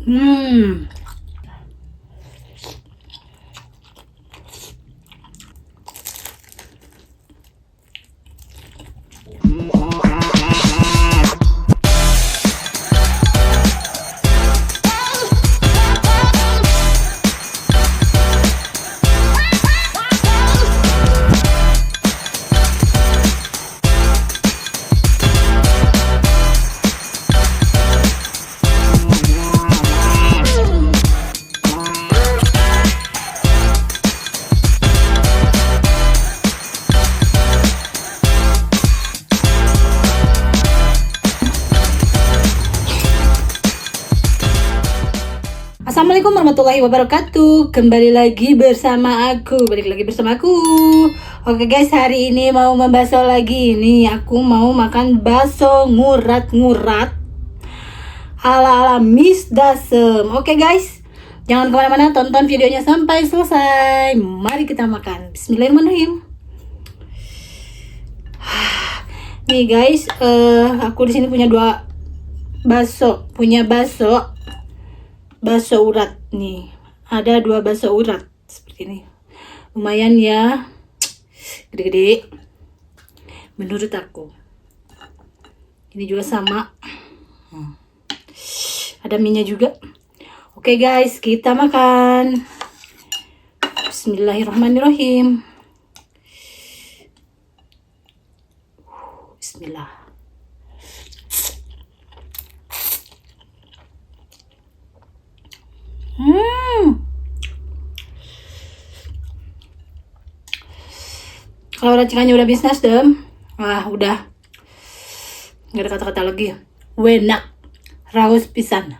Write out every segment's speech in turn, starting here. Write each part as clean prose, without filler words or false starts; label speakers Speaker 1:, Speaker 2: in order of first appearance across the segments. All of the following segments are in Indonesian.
Speaker 1: Hmm. Assalamualaikum warahmatullahi wabarakatuh. Kembali lagi bersama aku. Oke guys, hari ini mau membahas lagi. Nih, aku mau makan bakso ngurat-ngurat ala-ala Miss Dasem. Oke guys, jangan kemana-mana, tonton videonya sampai selesai. Mari kita makan. Bismillahirrahmanirrahim. Nih guys, aku di sini punya dua bakso. Bakso urat nih, ada dua bakso urat seperti ini, lumayan ya, gede-gede menurut aku. Ini juga sama, ada minyak juga. Oke guys, kita makan. Bismillahirrahmanirrahim. Bismillah. Kalau racikannya udah bisnis dem, udah nggak ada kata-kata lagi. Wenak, raus pisan.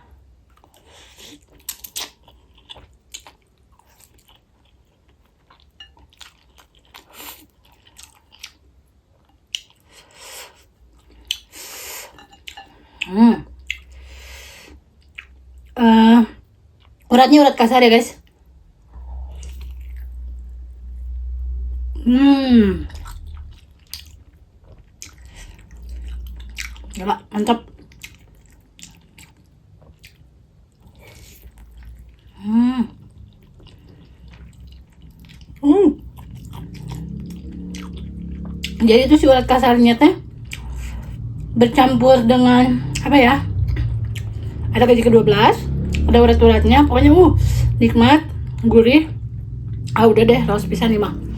Speaker 1: Uratnya urat kasar ya guys. Coba, mantap. Jadi itu si urat kasarnya teh bercampur dengan apa ya? Ada gaji ke-12, ada urat-uratnya, pokoknya nikmat, gurih. Udah deh, raus pisan nih mah.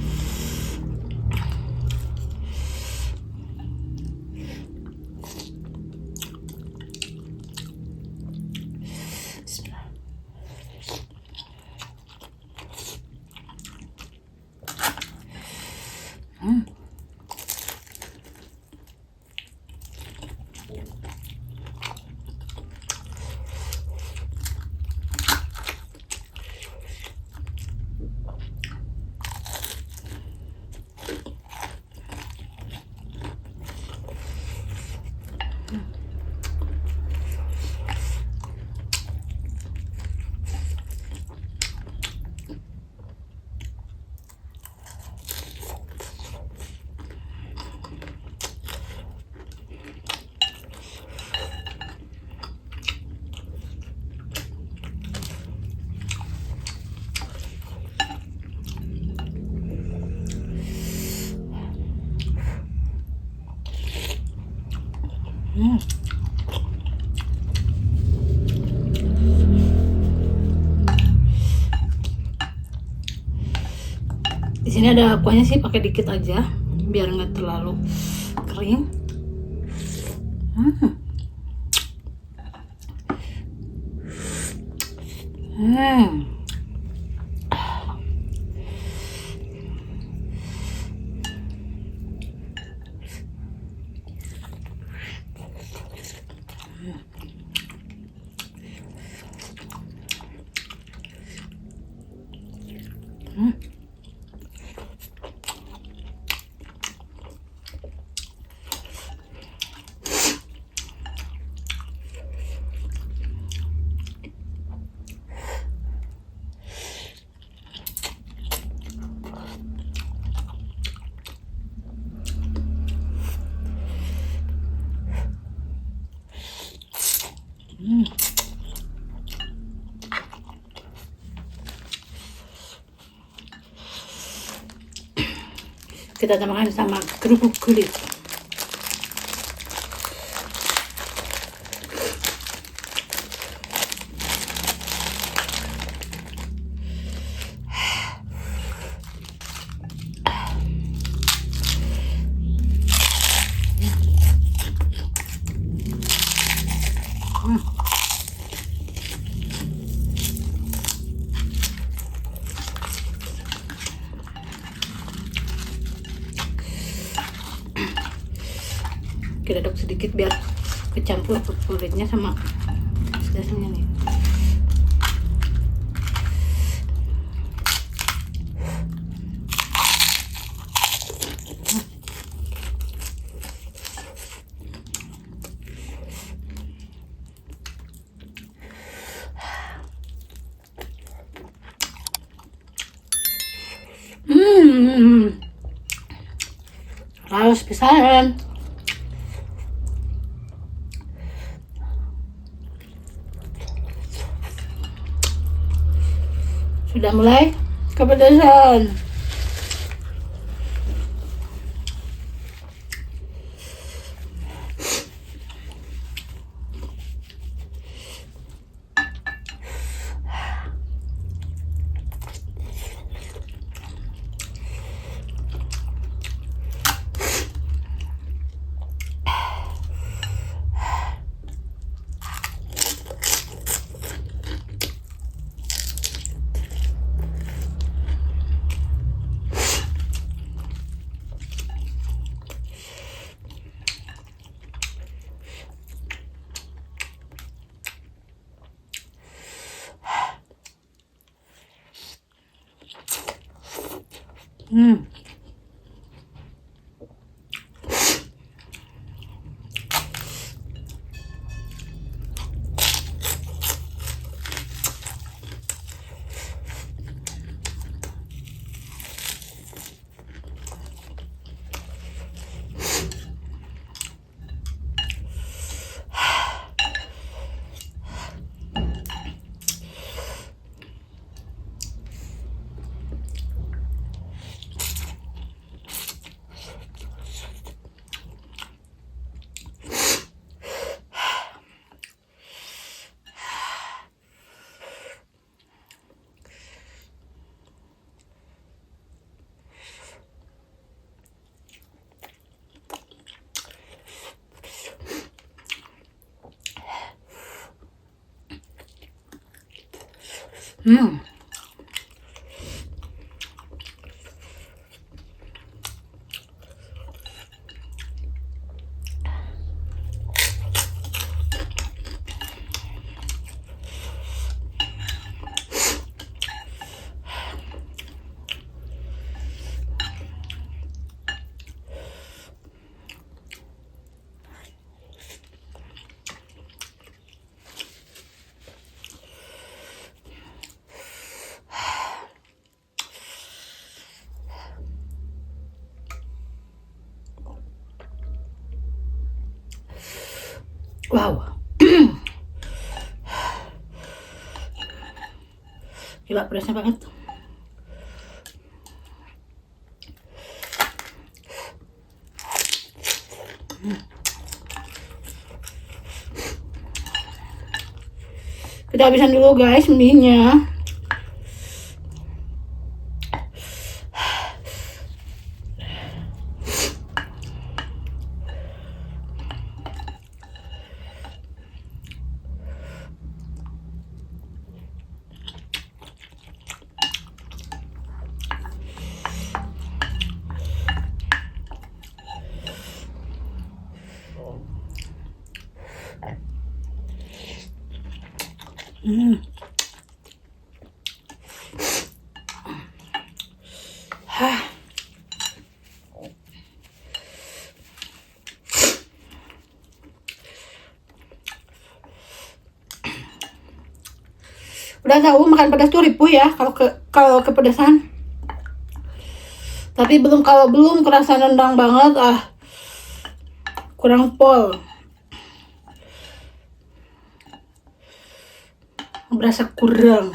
Speaker 1: Di sini ada kuahnya sih, pakai dikit aja biar nggak terlalu kering. Kita tambahkan sama kerupuk kulit. Kita aduk sedikit biar kecampur kulitnya sama sedasnya nih. Harus pisan. Sudah mulai kepedesan. Wow. Gila pedasnya banget. Kita habisan dulu guys mie-nya. Udah tahu makan pedas tuh ripuh ya kalau kepedasan. Tapi kalau belum kerasa nendang banget, kurang pol. Berasa kurang.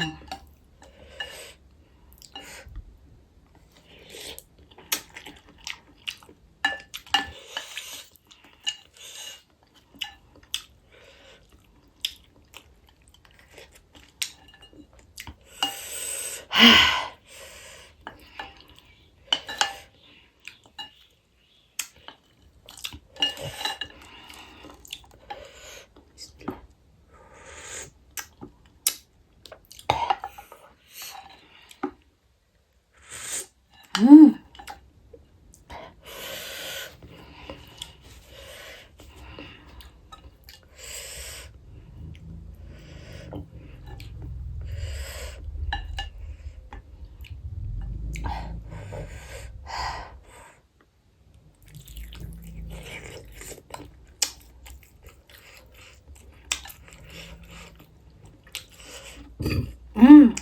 Speaker 1: Hmm.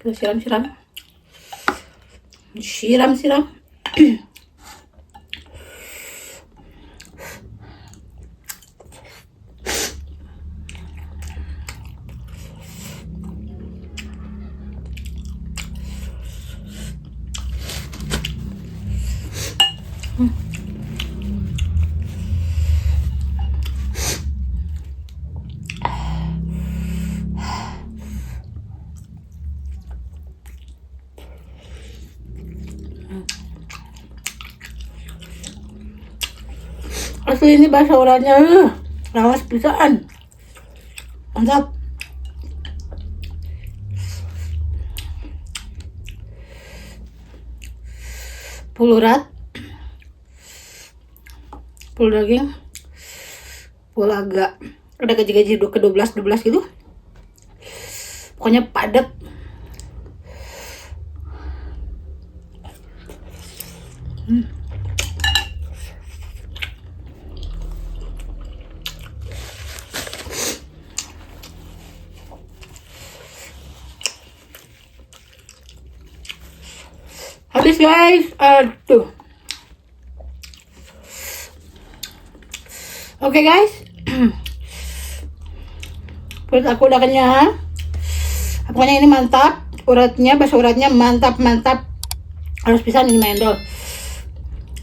Speaker 1: Kita siram. Asli ini bahasa orangnya lawas pisaan. Mantap. Full urat, full daging, full agak ada gaji-gaji ke-12 gitu. Pokoknya padat. Habis guys, aduh. Oke guys, perut aku udah kenyang. Pokoknya ini mantap, bakso uratnya mantap. Harus bisa ini mendol.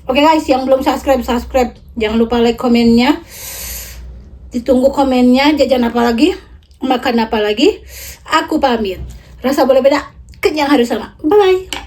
Speaker 1: Oke guys, yang belum subscribe, jangan lupa like komennya. Ditunggu komennya, jajan apa lagi, makan apa lagi. Aku pamit. Rasa boleh beda, kenyang harus sama. Bye bye.